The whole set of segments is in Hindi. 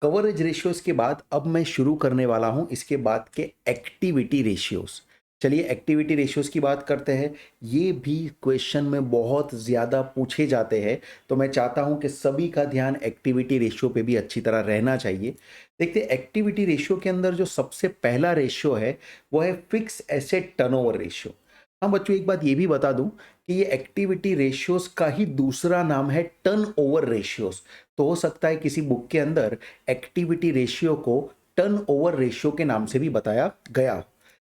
कवरेज रेशियोज़ के बाद अब मैं शुरू करने वाला हूँ इसके बाद के एक्टिविटी रेशियोज़। चलिए एक्टिविटी रेशियोज़ की बात करते हैं। ये भी क्वेश्चन में बहुत ज़्यादा पूछे जाते हैं, तो मैं चाहता हूँ कि सभी का ध्यान एक्टिविटी रेशियो पे भी अच्छी तरह रहना चाहिए। देखते हैं एक्टिविटी रेशियो के अंदर जो सबसे पहला रेशियो है, वो है फिक्स एसेट टर्नओवर रेशियो। हाँ, बच्चों एक बात ये भी बता दूँ कि ये एक्टिविटी रेशियोज़ का ही दूसरा नाम है टर्नओवर रेशियोज़। तो हो सकता है किसी बुक के अंदर एक्टिविटी रेशियो को टर्नओवर रेशियो के नाम से भी बताया गया हो।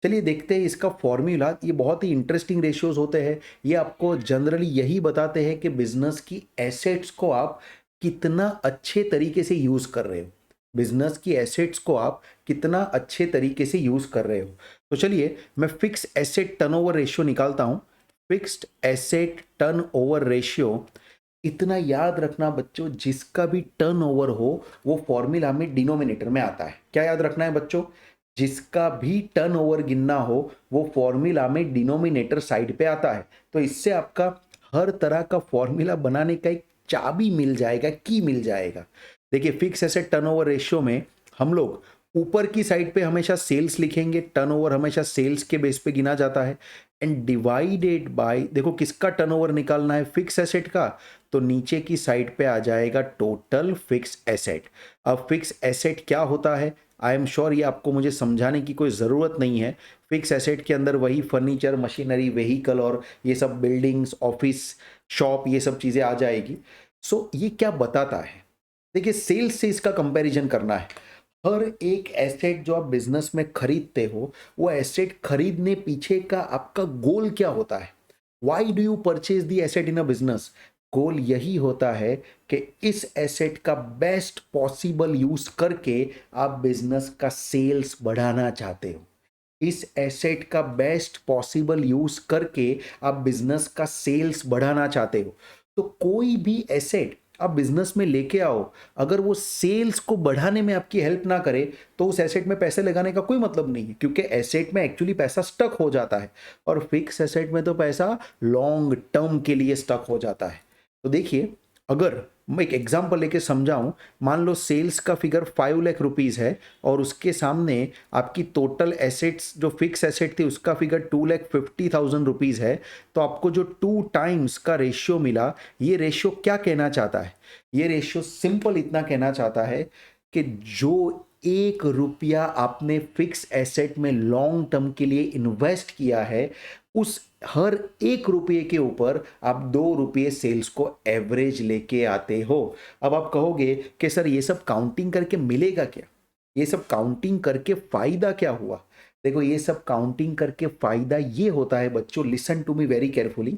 चलिए देखते हैं इसका फॉर्मूला। ये बहुत ही इंटरेस्टिंग रेशियोज होते हैं। ये आपको जनरली यही बताते हैं कि बिजनेस की एसेट्स को आप कितना अच्छे तरीके से यूज कर रहे हो। बिजनेस की एसेट्स को आप कितना अच्छे तरीके से यूज कर रहे हो। तो चलिए मैं फिक्स एसेट टर्नओवर रेशियो निकालता हूं। फिक्स्ड एसेट टर्नओवर रेशियो, इतना याद रखना बच्चों, जिसका भी टर्नओवर हो वो फॉर्मूला में डिनोमिनेटर में आता है। क्या याद रखना है बच्चों? जिसका भी टर्नओवर गिनना हो वो फॉर्मूला में डिनोमिनेटर साइड पे आता है। तो इससे आपका हर तरह का फॉर्मूला बनाने का एक चाबी मिल जाएगा, की मिल जाएगा। देखिए फिक्स एसेट टर्नओवर रेशियो में हम लोग ऊपर की साइड पे हमेशा सेल्स लिखेंगे। टर्नओवर हमेशा सेल्स के बेस पे गिना जाता है एंड डिवाइडेड बाय, देखो किसका टर्नओवर निकालना है, फिक्स एसेट का, तो नीचे की साइड पे आ जाएगा टोटल फिक्स एसेट। अब फिक्स एसेट क्या होता है, आई एम श्योर ये आपको मुझे समझाने की कोई ज़रूरत नहीं है। फिक्स एसेट के अंदर वही फर्नीचर, मशीनरी, व्हीकल और ये सब बिल्डिंग्स, ऑफिस, शॉप, ये सब चीज़ें आ जाएगी। सो ये क्या बताता है, देखिए सेल्स से इसका कंपैरिजन करना है। हर एक एसेट जो आप बिजनेस में खरीदते हो, वो एसेट खरीदने पीछे का आपका गोल क्या होता है? Why do you purchase the asset in a business? Goal यही होता है कि इस एसेट का बेस्ट पॉसिबल यूज करके आप बिजनेस का सेल्स बढ़ाना चाहते हो। इस एसेट का बेस्ट पॉसिबल यूज करके आप बिजनेस का सेल्स बढ़ाना चाहते हो। तो कोई भी एसेट आप बिजनेस में लेके आओ, अगर वो सेल्स को बढ़ाने में आपकी हेल्प ना करे तो उस एसेट में पैसे लगाने का कोई मतलब नहीं है, क्योंकि एसेट में एक्चुअली पैसा स्टक हो जाता है और फिक्स एसेट में तो पैसा लॉन्ग टर्म के लिए स्टक हो जाता है। तो देखिए, अगर मैं एक एग्जांपल लेके समझाऊं, मान लो सेल्स का फिगर 5 लाख रुपीज है और उसके सामने आपकी टोटल एसेट्स जो फिक्स एसेट थी उसका फिगर 2,50,000 रुपीज है। तो आपको जो 2 टाइम्स का रेशियो मिला, ये रेशियो क्या कहना चाहता है? ये रेशियो सिंपल इतना कहना चाहता है कि जो 1 रुपया आपने फिक्स एसेट में लॉन्ग टर्म के लिए इन्वेस्ट किया है, उस हर 1 रुपये के ऊपर आप 2 रुपये सेल्स को एवरेज लेके आते हो। अब आप कहोगे कि सर ये सब काउंटिंग करके मिलेगा क्या? ये सब काउंटिंग करके फायदा क्या हुआ? देखो ये सब काउंटिंग करके फायदा ये होता है बच्चों, listen to me very carefully.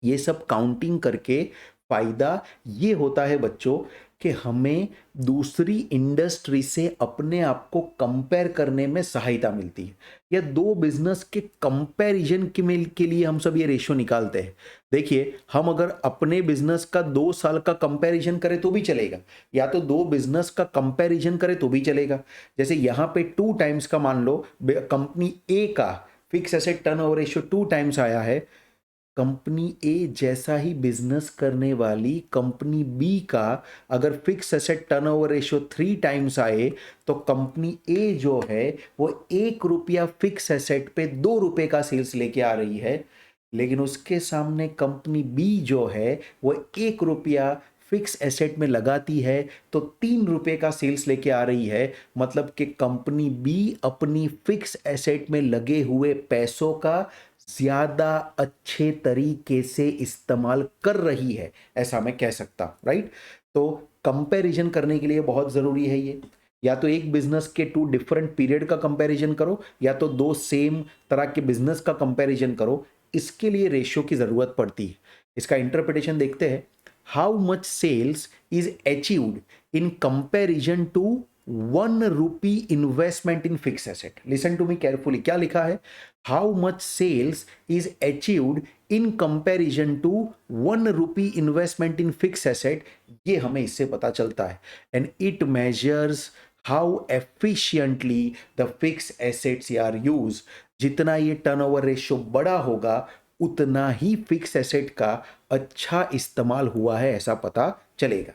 ये सब काउंटिंग करके फायदा ये होता है बच्चों कि हमें दूसरी इंडस्ट्री से अपने आप को कंपेयर करने में सहायता मिलती है, या दो बिजनेस के कंपैरिजन के लिए हम सब ये रेशियो निकालते हैं। देखिए हम अगर अपने बिजनेस का 2 साल का कंपैरिजन करें तो भी चलेगा, या तो दो बिजनेस का कंपैरिजन करें तो भी चलेगा। जैसे यहाँ पे 2 टाइम्स का मान लो कंपनी ए का fix asset turnover ratio 2 times आया है, कंपनी ए जैसा ही बिजनेस करने वाली कंपनी बी का अगर fix asset turnover ratio 3 times आए, तो कंपनी ए जो है वो 1 रुपया फिक्स एसेट पे 2 रुपए का सेल्स लेके आ रही है। लेकिन उसके सामने कंपनी बी जो है वो 1 रुपया फिक्स एसेट में लगाती है तो 3 रुपए का सेल्स लेके आ रही है। मतलब कि कंपनी बी अपनी फिक्स एसेट में लगे हुए पैसों का ज्यादा अच्छे तरीके से इस्तेमाल कर रही है, ऐसा मैं कह सकता हूं, राइट? तो कंपैरिजन करने के लिए बहुत जरूरी है ये। या तो एक बिजनेस के 2 डिफरेंट पीरियड का कंपैरिजन करो, या तो दो सेम तरह के बिजनेस का कंपैरिजन करो। इसके लिए रेशियो की जरूरत पड़ती है। इसका इंटरप्रिटेशन देखते हैं। How much sales is achieved in comparison to 1 rupee investment in fix asset. Listen to me carefully, क्या लिखा है? How much sales is achieved in comparison to 1 rupee investment in fix asset, ये हमें इससे पता चलता है। And it measures how efficiently the fix assets are use. जितना ये टर्नओवर रेशियो बड़ा होगा, उतना ही फिक्स एसेट का अच्छा इस्तेमाल हुआ है, ऐसा पता चलेगा।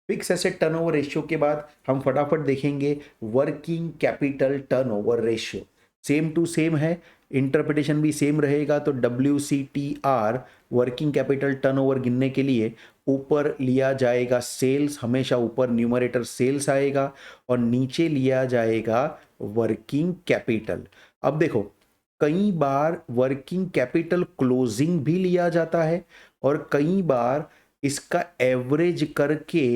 फिक्स एसेट टर्नओवर रेशियो के बाद हम फटाफट देखेंगे working capital turnover ratio. Same to same है, इंटरप्रिटेशन भी सेम रहेगा। तो WCTR वर्किंग कैपिटल टर्नओवर गिनने के लिए ऊपर लिया जाएगा सेल्स, हमेशा ऊपर न्यूमरेटर सेल्स आएगा और नीचे लिया जाएगा वर्किंग कैपिटल। अब देखो, कई बार वर्किंग कैपिटल क्लोजिंग भी लिया जाता है और कई बार इसका एवरेज करके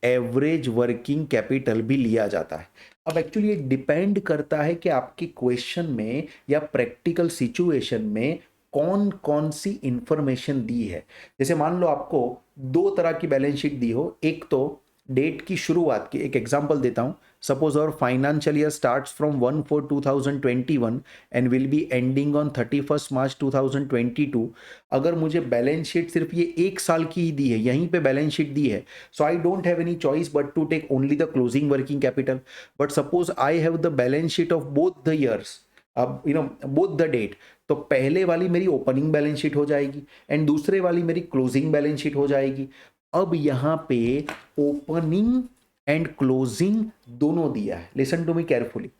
एवरेज वर्किंग कैपिटल भी लिया जाता है। अब एक्चुअली ये डिपेंड करता है कि आपके क्वेश्चन में या प्रैक्टिकल सिचुएशन में कौन कौन सी इंफॉर्मेशन दी है। जैसे मान लो आपको दो तरह की बैलेंस शीट दी हो, एक तो डेट की शुरुआत की, एक एग्जांपल देता हूं, सपोज और financial year starts from 1/4/2021 and will be ending on 31 मार्च 2022। अगर मुझे बैलेंस शीट सिर्फ ये एक साल की ही दी है, यहीं पे बैलेंस शीट दी है, so I don't have any choice but to take only the closing working capital. But suppose I have the balance sheet of both the years, अब बोथ द डेट, तो पहले वाली मेरी ओपनिंग बैलेंस शीट हो जाएगी एंड दूसरे वाली मेरी क्लोजिंग बैलेंस शीट हो जाएगी। अब यहां पे ओपनिंग एंड क्लोजिंग दोनों दिया है, लिसन टू मी केयरफुली।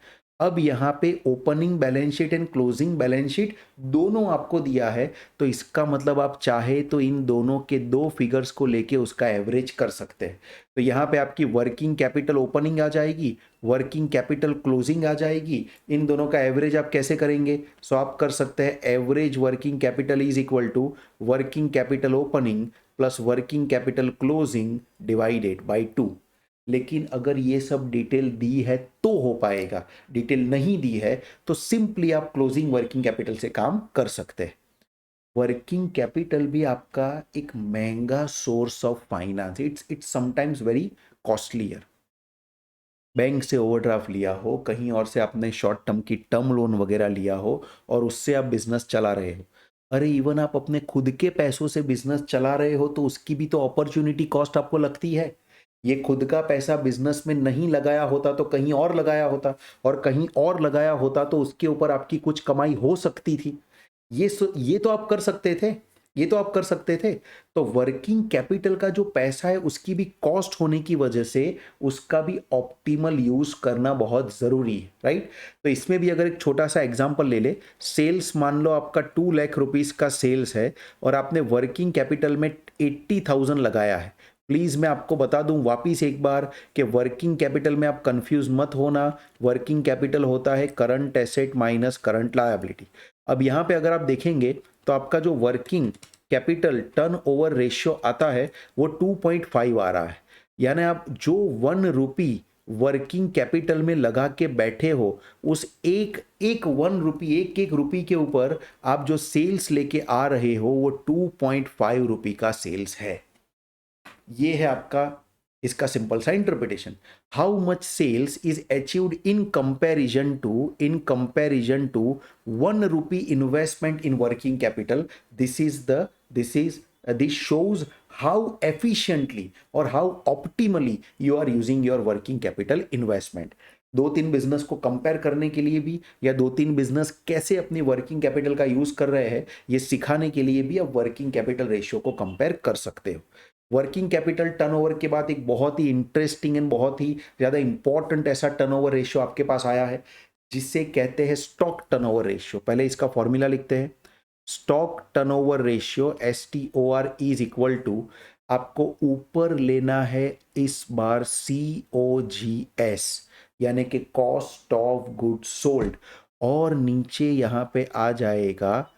अब यहां पे opening balance sheet and closing balance sheet दोनों आपको दिया है, तो इसका मतलब आप चाहे तो इन दोनों के दो फिगर्स को लेके उसका एवरेज कर सकते हैं। तो यहां पे आपकी वर्किंग कैपिटल ओपनिंग आ जाएगी, वर्किंग कैपिटल क्लोजिंग आ जाएगी, इन दोनों का एवरेज आप कैसे करेंगे? सो आप कर सकते हैं average working capital is equal to working capital opening plus working capital closing divided by 2। लेकिन अगर ये सब डिटेल दी है तो हो पाएगा, डिटेल नहीं दी है तो सिंपली आप क्लोजिंग वर्किंग कैपिटल से काम कर सकते हैं। वर्किंग कैपिटल भी आपका एक महंगा source of finance, it's sometimes very costlier. Bank से ओवरड्राफ्ट लिया हो, कहीं और से आपने शॉर्ट टर्म की टर्म लोन वगैरह लिया हो और उससे आप बिजनेस चला रहे हो। अरे इवन आप अपने खुद के पैसों से बिजनेस चला रहे हो तो उसकी भी तो अपॉर्चुनिटी कॉस्ट आपको लगती है। ये खुद का पैसा बिजनेस में नहीं लगाया होता तो कहीं और लगाया होता, और कहीं और लगाया होता तो उसके ऊपर आपकी कुछ कमाई हो सकती थी। ये तो आप कर सकते थे, ये तो आप कर सकते थे। तो वर्किंग कैपिटल का जो पैसा है उसकी भी कॉस्ट होने की वजह से उसका भी ऑप्टिमल यूज करना बहुत जरूरी है, राइट। तो इसमें भी अगर एक छोटा सा एग्जांपल ले ले, सेल्स मान लो आपका 2 लाख रुपीस का सेल्स है और आपने वर्किंग कैपिटल में 80,000 लगाया है। प्लीज मैं आपको बता दूं वापिस एक बार कि वर्किंग कैपिटल में आप कंफ्यूज मत होना। वर्किंग कैपिटल होता है current asset minus current liability. अब यहां पे अगर आप देखेंगे तो आपका जो वर्किंग कैपिटल टर्नओवर रेशियो आता है वो 2.5 आ रहा है। यानी आप जो 1 रुपी वर्किंग कैपिटल में लगा के बैठे हो, उस एक एक 1 रुपी, एक रुपी के ऊपर आप जो सेल्स लेके आ रहे हो वो 2.5 रुपी का सेल्स है। ये है आपका इसका सिंपल सा interpretation. How much sales is achieved in comparison to 1 rupee investment in working capital. This shows how efficiently और how optimally you are using your working capital investment. दो तीन बिजनेस को कंपेयर करने के लिए भी, या दो तीन बिजनेस कैसे अपनी वर्किंग कैपिटल का यूज कर रहे हैं ये सिखाने के लिए भी आप वर्किंग कैपिटल रेशियो को कंपेयर कर सकते हो। वर्किंग कैपिटल टर्नओवर के बाद एक बहुत ही इंटरेस्टिंग एंड बहुत ही ज़्यादा इंपॉर्टेंट ऐसा टर्नओवर रेशियो आपके पास आया है जिसे कहते हैं स्टॉक टर्नओवर रेशियो। पहले इसका फॉर्मूला लिखते हैं। Stock turnover ratio STOR is equal to, आपको ऊपर लेना है इस बार COGS यानी कि कॉस्ट ऑफ गुड्स सोल्ड, और नीचे यहां पे आ जाएगा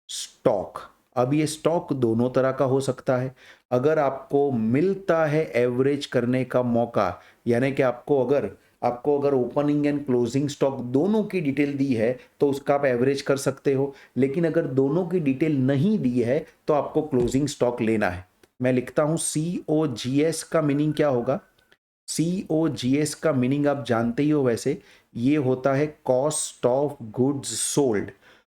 स्टॉक। अब ये स्टॉक दोनों तरह का हो सकता है। अगर आपको मिलता है एवरेज करने का मौका, यानी कि आपको अगर ओपनिंग एंड क्लोजिंग स्टॉक दोनों की डिटेल दी है तो उसका आप एवरेज कर सकते हो। लेकिन अगर दोनों की डिटेल नहीं दी है तो आपको क्लोजिंग स्टॉक लेना है। मैं लिखता हूं COGS का मीनिंग क्या होगा। COGS का मीनिंग आप जानते ही हो, वैसे ये होता है कॉस्ट ऑफ गुड्स सोल्ड।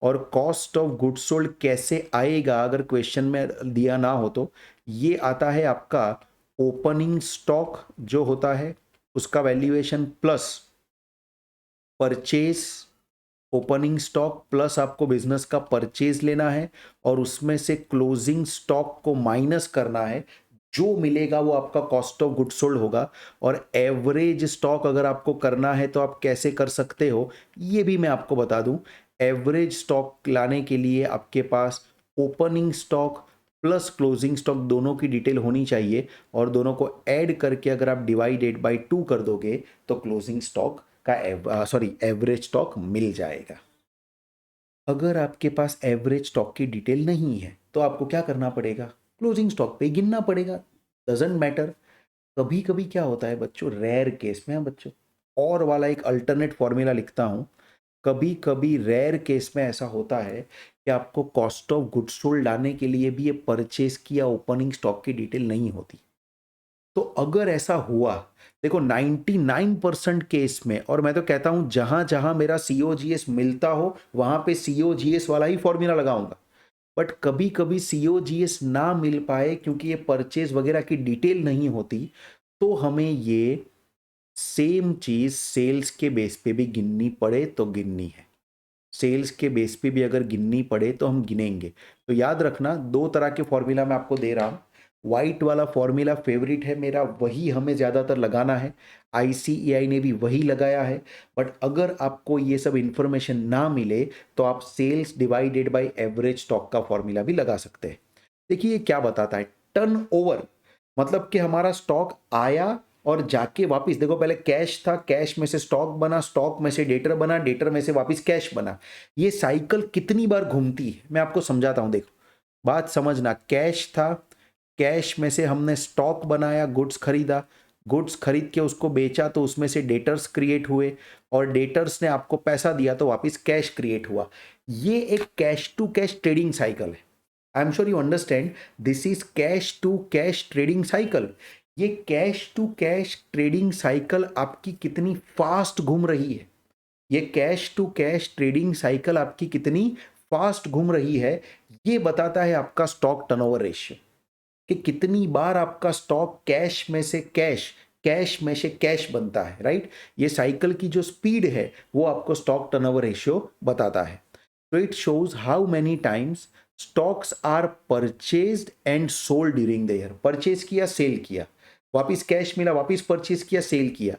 और कॉस्ट ऑफ गुड्स सोल्ड कैसे आएगा अगर क्वेश्चन में दिया ना हो तो, ये आता है आपका ओपनिंग स्टॉक जो होता है उसका valuation plus purchase, opening stock plus आपको बिजनेस का परचेज लेना है और उसमें से क्लोजिंग स्टॉक को माइनस करना है जो मिलेगा वो आपका कॉस्ट ऑफ गुड सोल्ड होगा। और एवरेज स्टॉक अगर आपको करना है तो आप कैसे कर सकते हो ये भी मैं आपको बता दूं। एवरेज स्टॉक लाने के लिए आपके पास opening stock plus closing stock दोनों की डिटेल होनी चाहिए, और दोनों को ऐड करके अगर आप डिवाइडेड बाय 2 कर दोगे तो क्लोजिंग स्टॉक का एवरेज स्टॉक मिल जाएगा। अगर आपके पास एवरेज स्टॉक की डिटेल नहीं है तो आपको क्या करना पड़ेगा, क्लोजिंग स्टॉक पे गिनना पड़ेगा। Doesn't matter. कभी कभी क्या होता है बच्चों, रेयर केस में, बच्चों और वाला एक अल्टरनेट फॉर्मूला लिखता हूँ। कभी कभी रेयर केस में ऐसा होता है कि आपको कॉस्ट ऑफ गुड्स सोल्ड लाने के लिए भी ये परचेज की या ओपनिंग स्टॉक की डिटेल नहीं होती। तो अगर ऐसा हुआ, देखो 99% केस में, और मैं तो कहता हूं जहां जहां मेरा सीओजीएस मिलता हो वहां पे सीओजीएस वाला ही फॉर्मूला लगाऊंगा। बट कभी कभी सीओजीएस ना मिल पाए क्योंकि ये परचेज वगैरह की डिटेल नहीं होती, तो हमें ये सेम चीज सेल्स के बेस पे भी गिननी पड़े तो गिननी है। सेल्स के बेस पे भी अगर गिननी पड़े तो हम गिनेंगे। तो याद रखना, दो तरह के फॉर्मूला मैं आपको दे रहा हूं। व्हाइट वाला फॉर्मूला फेवरेट है मेरा, वही हमें ज़्यादातर लगाना है। आईसीएआई ने भी वही लगाया है। बट अगर आपको ये सब इंफॉर्मेशन ना मिले तो आप sales divided by average stock का फॉर्मूला भी लगा सकते हैं। देखिए ये क्या बताता है, टर्न ओवर, मतलब कि हमारा स्टॉक आया और जाके वापस, देखो पहले कैश था, कैश में से स्टॉक बना, स्टॉक में से डेटर बना, डेटर में से वापस कैश बना। ये साइकिल कितनी बार घूमती है मैं आपको समझाता हूं। देखो बात समझना, कैश था, कैश में से हमने स्टॉक बनाया, गुड्स खरीदा, गुड्स खरीद के उसको बेचा तो उसमें से डेटर्स क्रिएट हुए, और डेटर्स ने आपको पैसा दिया तो वापस कैश क्रिएट हुआ। ये एक cash to cash trading cycle है। I am sure you understand, this is cash to cash trading cycle. ये cash to cash trading cycle आपकी कितनी फास्ट घूम रही है, ये cash to cash trading cycle आपकी कितनी फास्ट घूम रही है, ये बताता है आपका स्टॉक टर्नओवर रेशियो, कि कितनी बार आपका स्टॉक कैश में से कैश, कैश में से कैश बनता है, राइट। ये साइकिल की जो स्पीड है वो आपको स्टॉक टर्नओवर रेशियो बताता है। तो it shows how many times stocks are purchased and sold during the year. Purchase किया, सेल किया, वापिस कैश मिला, वापिस परचेज किया, सेल किया।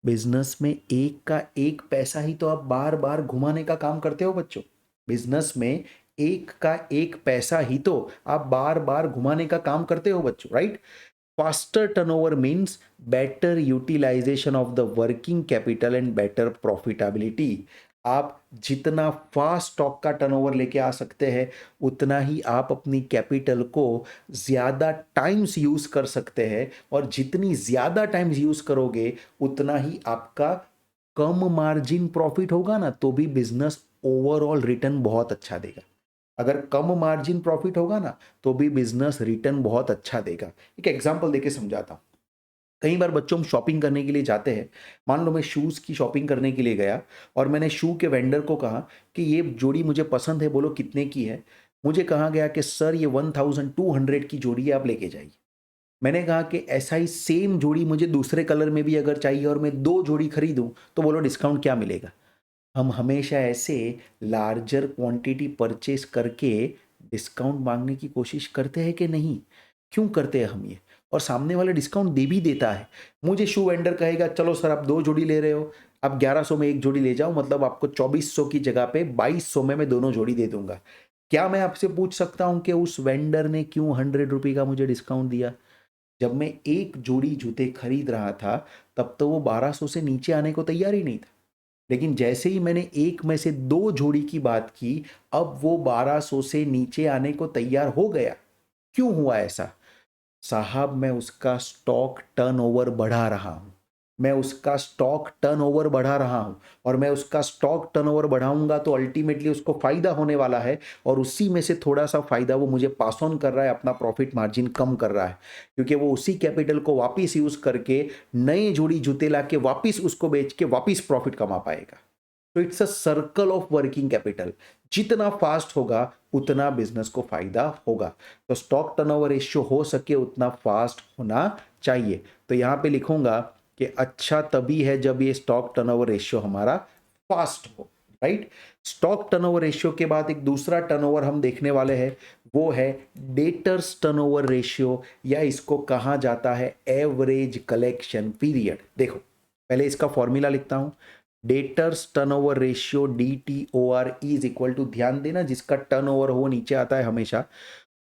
बिजनेस में एक का एक पैसा ही तो आप बार बार घुमाने का काम करते हो बच्चों। बिजनेस में एक का एक पैसा ही तो आप बार बार घुमाने का काम करते हो बच्चों, right. Faster turnover means better utilisation of the working capital and better profitability. आप जितना फास्ट स्टॉक का टर्नओवर लेके आ सकते हैं उतना ही आप अपनी कैपिटल को ज़्यादा टाइम्स यूज़ कर सकते हैं, और जितनी ज़्यादा टाइम्स यूज़ करोगे उतना ही आपका कम मार्जिन प्रॉफिट होगा ना, तो भी बिजनेस ओवरऑल रिटर्न बहुत अच्छा देगा। अगर कम मार्जिन प्रॉफिट होगा ना तो भी बिजनेस रिटर्न बहुत अच्छा देगा। एक एग्जांपल देके समझाता हूँ। कई बार बच्चों हम शॉपिंग करने के लिए जाते हैं। मान लो मैं शूज़ की शॉपिंग करने के लिए गया और मैंने शू के वेंडर को कहा कि ये जोड़ी मुझे पसंद है, बोलो कितने की है। मुझे कहा गया कि सर ये 1200 की जोड़ी है, आप लेके जाइए। मैंने कहा कि ऐसा ही सेम जोड़ी मुझे दूसरे कलर में भी अगर चाहिए और मैं 2 जोड़ी खरीदूं तो बोलो डिस्काउंट क्या मिलेगा। हम हमेशा ऐसे लार्जर क्वांटिटी परचेस करके डिस्काउंट मांगने की कोशिश करते हैं कि नहीं, क्यों करते हैं हम ये, और सामने वाला डिस्काउंट दे भी देता है। मुझे शू वेंडर कहेगा चलो सर आप 2 जोड़ी ले रहे हो, आप 1100 में एक जोड़ी ले जाओ, मतलब आपको 2400 की जगह पे 2200 में मैं दोनों जोड़ी दे दूंगा। क्या मैं आपसे पूछ सकता हूं कि उस वेंडर ने क्यों 100 रुपये का मुझे डिस्काउंट दिया? जब मैं एक जोड़ी जूते खरीद रहा था तब तो वो 1200 से नीचे आने को तैयार ही नहीं था। लेकिन जैसे ही मैंने एक में से 2 जोड़ी की बात की, अब वो 1200 से नीचे आने को तैयार हो गया। क्यों हुआ ऐसा? साहब मैं उसका स्टॉक टर्नओवर बढ़ा रहा हूं, मैं उसका स्टॉक टर्नओवर बढ़ा रहा हूं, और मैं उसका स्टॉक टर्नओवर बढ़ाऊंगा तो अल्टीमेटली उसको फायदा होने वाला है, और उसी में से थोड़ा सा फायदा वो मुझे पास ऑन कर रहा है, अपना प्रॉफिट मार्जिन कम कर रहा है, क्योंकि वो उसी कैपिटल को वापिस यूज करके नए जोड़ी जूते ला के वापिस उसको बेच के वापिस प्रॉफिट कमा पाएगा। तो it's a circle of working capital. जितना फास्ट होगा उतना बिजनेस को फायदा होगा। तो स्टॉक टर्नओवर रेशियो हो सके उतना फास्ट होना चाहिए। तो यहां पे लिखूंगा कि अच्छा तभी है जब ये स्टॉक टर्नओवर रेशियो हमारा फास्ट हो, राइट। स्टॉक टर्नओवर रेशियो के बाद एक दूसरा टर्नओवर हम देखने वाले हैं, वो है डेटर्स टर्नओवर रेशियो, या इसको कहा जाता है एवरेज कलेक्शन पीरियड। देखो पहले इसका फॉर्मूला लिखता हूं, debtors turnover ratio DTOR is equal to, ध्यान देना जिसका टर्नओवर हो नीचे आता है हमेशा,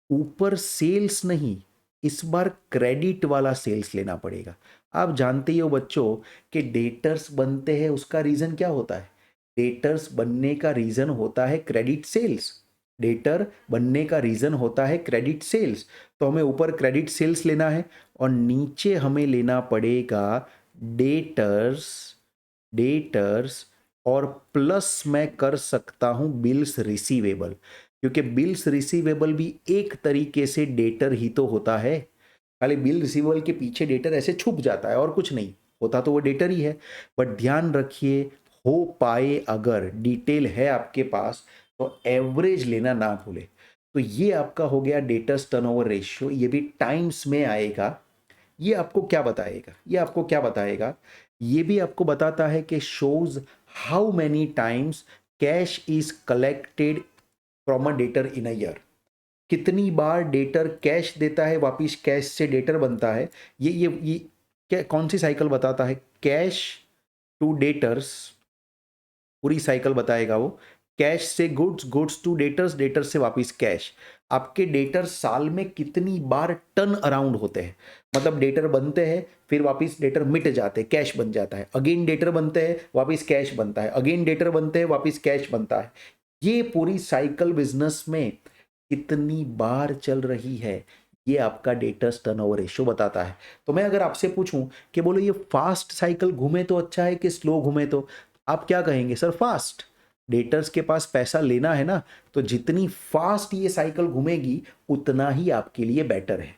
ऊपर सेल्स नहीं, इस बार क्रेडिट वाला सेल्स लेना पड़ेगा। आप जानते ही हो बच्चों कि डेटर्स बनते हैं, उसका रीजन क्या होता है? डेटर्स बनने का रीजन होता है क्रेडिट सेल्स। डेटर बनने का रीजन होता है क्रेडिट सेल्स। तो हमें ऊपर क्रेडिट सेल्स लेना है और नीचे हमें लेना पड़ेगा डेटर्स, डेटर्स, और प्लस मैं कर सकता हूं बिल्स रिसीवेबल, क्योंकि बिल्स रिसीवेबल भी एक तरीके से डेटर ही तो होता है। खाली बिल रिसीवेबल के पीछे डेटर ऐसे छुप जाता है और कुछ नहीं होता, तो वो डेटर ही है। बट ध्यान रखिए, हो पाए अगर डिटेल है आपके पास तो एवरेज लेना ना भूले। तो ये आपका हो गया डेटर्स टर्नओवर रेशियो, ये भी टाइम्स में आएगा। ये आपको क्या बताएगा? ये आपको क्या बताएगा? ये भी आपको बताता है कि shows how many times cash is collected from a debtor in a year. कितनी बार डेटर कैश देता है, वापिस कैश से डेटर बनता है। ये क्या, कौन सी साइकिल बताता है? कैश टू डेटर्स, पूरी साइकिल बताएगा वो। कैश से goods, goods to debtors, debtors से वापस कैश। आपके डेटर साल में कितनी बार टर्न अराउंड होते हैं, मतलब डेटर बनते हैं फिर वापस डेटर मिट जाते हैं, कैश बन जाता है, अगेन डेटर बनते हैं वापस कैश बनता है, अगेन डेटर बनते हैं वापस कैश बनता है। ये पूरी साइकिल बिजनेस में कितनी बार चल रही है, ये आपका डेटर्स टर्नओवर रेशियो बताता है। तो मैं अगर आपसे पूछूं कि बोलो ये फास्ट साइकिल घूमे तो अच्छा है कि स्लो घूमे, तो आप क्या कहेंगे? Sir fast. डेटर्स के पास पैसा लेना है ना, तो जितनी फास्ट ये साइकिल घूमेगी उतना ही आपके लिए बेटर है।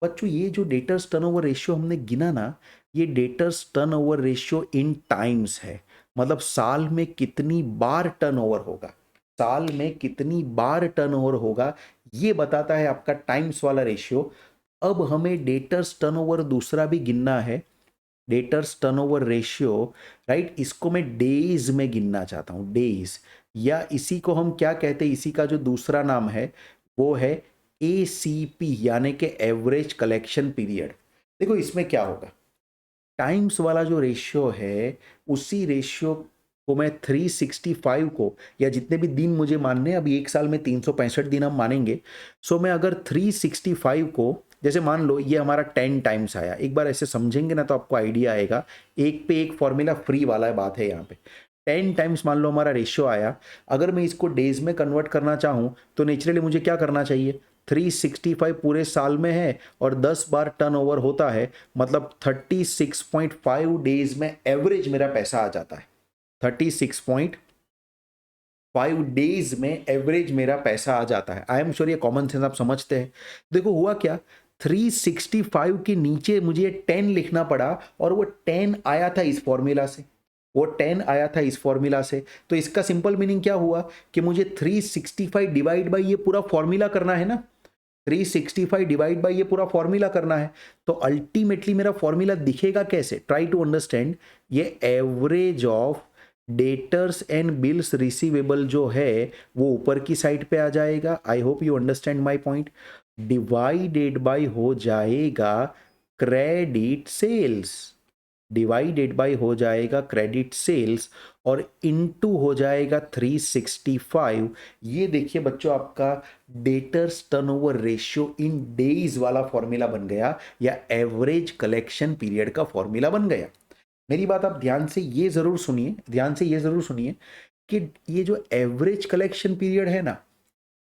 बच्चों ये जो डेटर्स टर्नओवर रेशियो हमने गिना ना, ये debtors turnover ratio in times है, मतलब साल में कितनी बार टर्नओवर होगा, साल में कितनी बार टर्नओवर होगा, ये बताता है आपका टाइम्स वाला रेशियो। अब हमें डेटर्स टर्नओवर दूसरा भी गिनना है, डेटर्स टर्नओवर रेशियो, राइट, इसको मैं डेज में गिनना चाहता हूं, डेज, या इसी को हम क्या कहते हैं, इसी का जो दूसरा नाम है वो है ACP, यानी कि एवरेज कलेक्शन पीरियड। देखो इसमें क्या होगा, टाइम्स वाला जो रेशियो है उसी रेशियो को मैं 365 को, या जितने भी दिन मुझे मानने हैं, अभी एक साल में 365 दिन हम मानेंगे, सो मैं अगर 365 को, जैसे मान लो ये हमारा 10 टाइम्स आया, एक बार ऐसे समझेंगे ना तो आपको आइडिया आएगा, एक पे एक फॉर्मूला फ्री वाला बात है यहाँ पे। 10 टाइम्स मान लो हमारा रेशियो आया, अगर मैं इसको डेज में कन्वर्ट करना चाहूँ तो नेचुरली मुझे क्या करना चाहिए? 365 पूरे साल में है और 10 बार टर्नओवर होता है, मतलब 36.5 डेज में एवरेज मेरा पैसा आ जाता है। 36.5 डेज में एवरेज मेरा पैसा आ जाता है। आई एम श्योर ये कॉमन सेंस आप समझते हैं। देखो हुआ क्या, 365 के नीचे मुझे 10 लिखना पड़ा और वो 10 आया था इस फॉर्मूला से, वो 10 आया था इस फॉर्मूला से। तो इसका सिंपल मीनिंग क्या हुआ कि मुझे 365 डिवाइड बाई ये पूरा फॉर्मूला करना है ना, 365 डिवाइड बाई ये पूरा फॉर्मूला करना है। तो अल्टीमेटली मेरा फॉर्मूला दिखेगा कैसे? Try to understand. ये average of debtors and bills receivable जो है वो ऊपर की साइड पे आ जाएगा। I hope you understand my point. Divided by हो जाएगा क्रेडिट सेल्स, डिवाइडेड बाय हो जाएगा क्रेडिट सेल्स, और इनटू हो जाएगा 365। ये देखिए बच्चों आपका डेटर्स टर्नओवर रेशियो इन डेज वाला फॉर्मूला बन गया, या एवरेज कलेक्शन पीरियड का फॉर्मूला बन गया। मेरी बात आप ध्यान से ये जरूर सुनिए, ध्यान से ये जरूर सुनिए कि ये जो एवरेज कलेक्शन पीरियड है ना,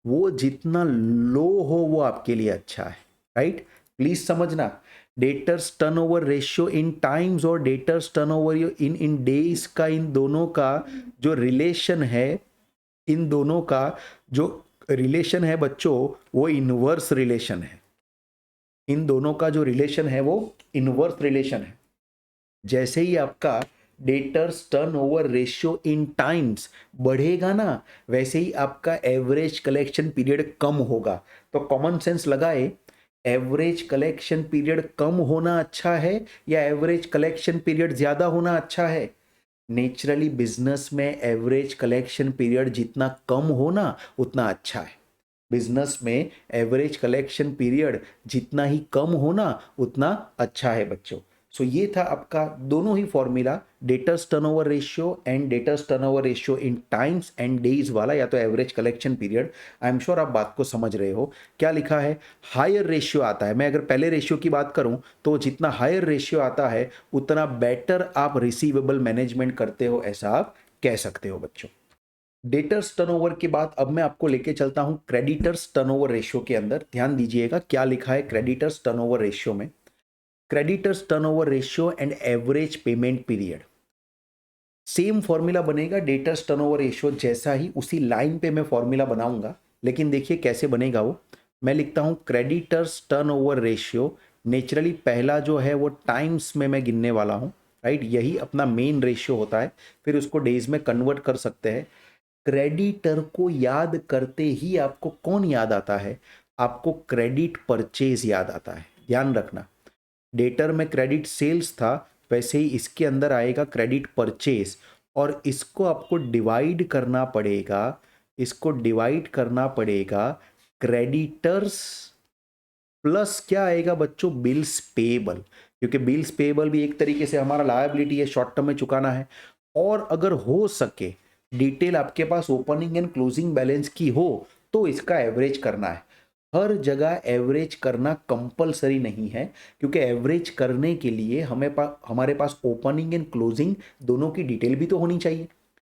वो जितना लो हो वो आपके लिए अच्छा है, राइट? प्लीज समझना, debtors turnover ratio in times और debtors turnover in in days का, इन दोनों का जो रिलेशन है, इन दोनों का जो रिलेशन है बच्चों, वो इनवर्स रिलेशन है। इन दोनों का जो रिलेशन है वो इनवर्स रिलेशन है। जैसे ही आपका debtors turnover ratio in times बढ़ेगा ना, वैसे ही आपका एवरेज कलेक्शन पीरियड कम होगा। तो कॉमन सेंस लगाए, एवरेज कलेक्शन पीरियड कम होना अच्छा है या एवरेज कलेक्शन पीरियड ज्यादा होना अच्छा है? नेचुरली बिजनेस में एवरेज कलेक्शन पीरियड जितना कम होना उतना अच्छा है। बिजनेस में एवरेज कलेक्शन पीरियड जितना ही कम हो ना उतना अच्छा है बच्चों। सो ये था आपका दोनों ही formula, debtors turnover ratio and debtors turnover ratio in times and days वाला, या तो average collection period. I am sure आप बात को समझ रहे हो। क्या लिखा है, हायर रेशियो आता है। मैं अगर पहले रेशियो की बात करूं तो जितना हायर रेशियो आता है उतना बेटर आप रिसीवेबल मैनेजमेंट करते हो, ऐसा आप कह सकते हो बच्चों। डेटर्स टर्नओवर के बाद अब मैं आपको लेके चलता हूं क्रेडिटर्स टर्नओवर रेशियो के अंदर। ध्यान दीजिएगा क्या लिखा है क्रेडिटर्स टर्नओवर रेशियो में। Creditors turnover ratio and average payment period, same formula बनेगा डेटर्स टर्नओवर रेशियो जैसा ही, उसी लाइन पे मैं फॉर्मूला बनाऊंगा। लेकिन देखिए कैसे बनेगा वो। मैं लिखता हूं क्रेडिटर्स टर्नओवर रेशियो, नेचुरली पहला जो है वो टाइम्स में मैं गिनने वाला हूं, राइट। यही अपना मेन रेशियो होता है, फिर उसको डेज में कन्वर्ट कर सकते हैं। क्रेडिटर को याद करते ही आपको कौन याद आता है, आपको क्रेडिट परचेज याद आता है। ध्यान रखना, डेटर में क्रेडिट सेल्स था, वैसे ही इसके अंदर आएगा क्रेडिट परचेज, और इसको आपको डिवाइड करना पड़ेगा, इसको डिवाइड करना पड़ेगा क्रेडिटर्स प्लस क्या आएगा बच्चों, बिल्स पेएबल, क्योंकि बिल्स पेएबल भी एक तरीके से हमारा लायबिलिटी है, शॉर्ट टर्म में चुकाना है। और अगर हो सके डिटेल आपके पास ओपनिंग एंड क्लोजिंग बैलेंस की हो तो इसका एवरेज करना है। हर जगह एवरेज करना कंपलसरी नहीं है, क्योंकि एवरेज करने के लिए हमारे पास ओपनिंग एंड क्लोजिंग दोनों की डिटेल भी तो होनी चाहिए।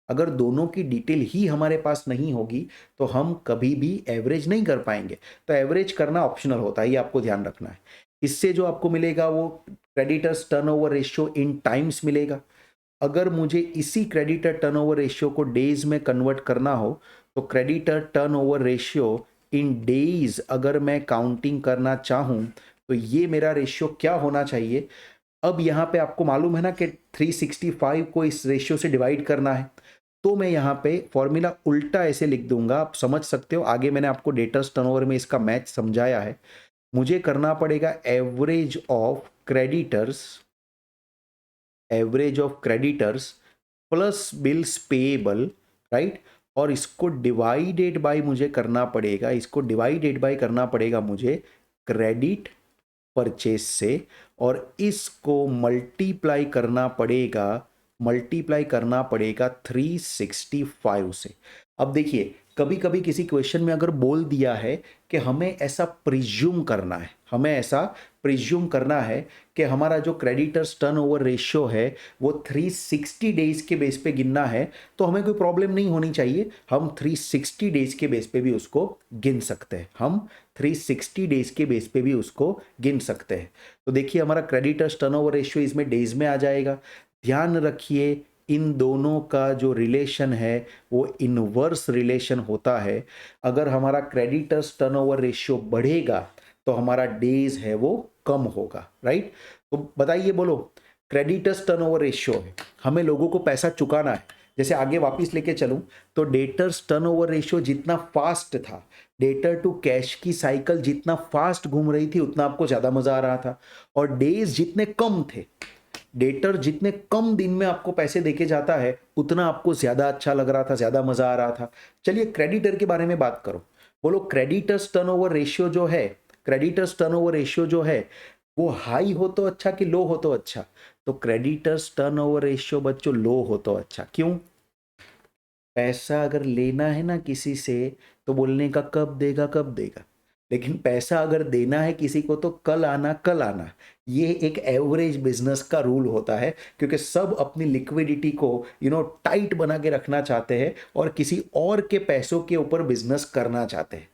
अगर दोनों की डिटेल ही हमारे पास नहीं होगी तो हम कभी भी एवरेज नहीं कर पाएंगे। तो एवरेज करना ऑप्शनल होता है, ये आपको ध्यान रखना है। इससे जो आपको मिलेगा वो creditors turnover ratio in times मिलेगा। अगर मुझे इसी क्रेडिटर टर्नओवर रेशियो को डेज में कन्वर्ट करना हो तो क्रेडिटर टर्नओवर रेशियो इन डेज अगर मैं काउंटिंग करना चाहूं तो ये मेरा रेशियो क्या होना चाहिए। अब यहाँ पे आपको मालूम है ना कि 365 को इस रेशियो से डिवाइड करना है, तो मैं यहाँ पे फॉर्मूला उल्टा ऐसे लिख दूंगा, आप समझ सकते हो। आगे मैंने आपको डेटर्स टर्नओवर में इसका मैच समझाया है। मुझे करना पड़ेगा average of creditors, average of creditors plus bills payable, right. और इसको डिवाइडेड बाय मुझे करना पड़ेगा, इसको डिवाइडेड बाय करना पड़ेगा मुझे क्रेडिट परचेज से, और इसको मल्टीप्लाई करना पड़ेगा 365 से। अब देखिए कभी कभी किसी क्वेश्चन में अगर बोल दिया है कि हमें ऐसा प्रिज्यूम करना है कि हमारा जो क्रेडिटर्स टर्नओवर रेशियो है वो 360 डेज के बेस पे गिनना है, तो हमें कोई प्रॉब्लम नहीं होनी चाहिए। हम 360 डेज के बेस पे भी उसको गिन सकते हैं, हम 360 डेज के बेस पे भी उसको गिन सकते हैं। तो देखिए हमारा क्रेडिटर्स टर्नओवर रेशियो इसमें डेज में आ जाएगा। ध्यान रखिए इन दोनों का जो रिलेशन है वो इनवर्स रिलेशन होता है। अगर हमारा क्रेडिटर्स टर्नओवर रेशियो बढ़ेगा तो हमारा डेज है वो कम होगा, राइट। तो बताइए, बोलो, क्रेडिटर्स टर्नओवर रेशियो है, हमें लोगों को पैसा चुकाना है। जैसे आगे वापस लेके चलूं तो डेटर्स टर्नओवर रेशियो जितना फास्ट था, डेटर टू कैश की साइकिल जितना फास्ट घूम रही थी उतना आपको ज्यादा मजा आ रहा था। और डेज जितने कम थे, डेटर जितने कम दिन में आपको पैसे देके जाता है उतना आपको ज्यादा अच्छा लग रहा था, ज्यादा मजा आ रहा था। चलिए क्रेडिटर के बारे में बात करो, बोलो क्रेडिटर्स टर्नओवर रेशियो जो है, क्रेडिटर्स टर्नओवर रेशियो जो है वो हाई हो तो अच्छा कि लो हो तो अच्छा। तो क्रेडिटर्स टर्नओवर रेशियो बच्चों लो हो तो अच्छा। क्यों? पैसा अगर लेना है ना किसी से तो बोलने का कब देगा कब देगा, लेकिन पैसा अगर देना है किसी को तो कल आना कल आना। ये एक एवरेज बिजनेस का रूल होता है, क्योंकि सब अपनी लिक्विडिटी को टाइट बना के रखना चाहते हैं और किसी और के पैसों के ऊपर बिजनेस करना चाहते हैं,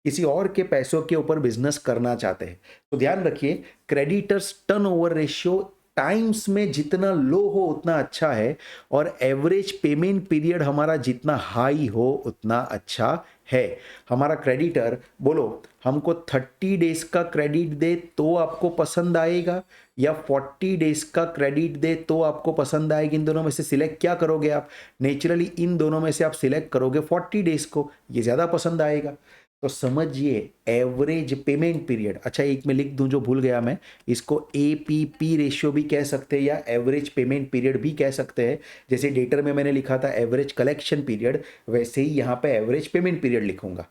किसी और के पैसों के ऊपर बिजनेस करना चाहते हैं। तो ध्यान रखिए क्रेडिटर्स टर्नओवर रेशियो टाइम्स में जितना लो हो उतना अच्छा है, और एवरेज पेमेंट पीरियड हमारा जितना हाई हो उतना अच्छा है। हमारा क्रेडिटर, बोलो, हमको 30 डेज का क्रेडिट दे तो आपको पसंद आएगा या 40 डेज का क्रेडिट दे तो आपको पसंद आएगी? इन दोनों में से सिलेक्ट क्या करोगे आप? नेचुरली इन दोनों में से आप सिलेक्ट करोगे 40 डेज को, ये ज्यादा पसंद आएगा। तो समझिए एवरेज पेमेंट पीरियड, अच्छा एक में लिख दूं जो भूल गया मैं, इसको एपीपी रेशियो भी कह सकते हैं या एवरेज पेमेंट पीरियड भी कह सकते हैं। जैसे डेटर में मैंने लिखा था एवरेज कलेक्शन पीरियड, वैसे ही यहाँ पे एवरेज पेमेंट पीरियड लिखूंगा।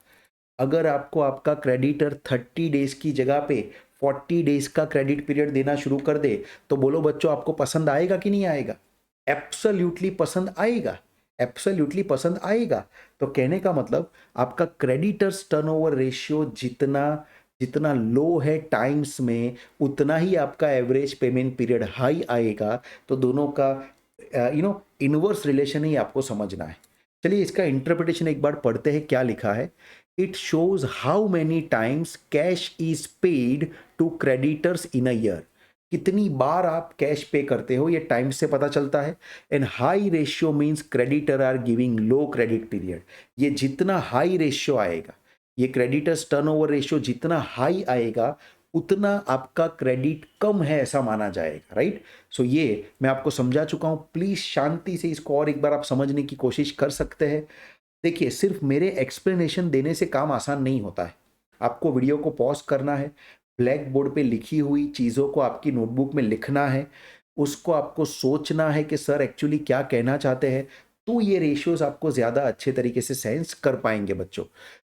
अगर आपको आपका क्रेडिटर 30 डेज की जगह पे 40 डेज का क्रेडिट पीरियड देना शुरू कर दे, तो बोलो बच्चों आपको पसंद आएगा कि नहीं आएगा? एब्सोल्युटली पसंद आएगा, एब्सोल्युटली पसंद आएगा। तो कहने का मतलब आपका क्रेडिटर्स टर्नओवर रेशियो जितना जितना लो है टाइम्स में, उतना ही आपका एवरेज पेमेंट पीरियड हाई आएगा। तो दोनों का इनवर्स रिलेशन ही आपको समझना है। चलिए इसका इंटरप्रिटेशन एक बार पढ़ते हैं, क्या लिखा है। It shows how many times cash is paid to creditors in a year. कितनी बार आप कैश पे करते हो ये टाइम से पता चलता है। And high ratio means creditor are giving low credit period. ये जितना हाई रेशियो आएगा, ये क्रेडिटर्स टर्नओवर रेशियो जितना हाई आएगा, उतना आपका क्रेडिट कम है ऐसा माना जाएगा, राइट। सो ये मैं आपको समझा चुका हूं। प्लीज शांति से इसको और एक बार आप समझने की कोशिश कर सकते हैं। देखिए सिर्फ मेरे एक्सप्लेनेशन देने से काम आसान नहीं होता है। आपको वीडियो को पॉज करना है, ब्लैक बोर्ड पे लिखी हुई चीज़ों को आपकी नोटबुक में लिखना है, उसको आपको सोचना है कि सर एक्चुअली क्या कहना चाहते हैं। तो ये रेशियोज आपको ज़्यादा अच्छे तरीके से सेंस कर पाएंगे बच्चों।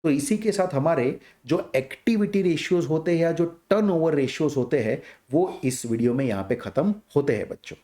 तो इसी के साथ हमारे जो एक्टिविटी रेशियोज होते हैं या जो टर्नओवर रेशियोज होते हैं, वो इस वीडियो में यहाँ पे ख़त्म होते हैं बच्चों।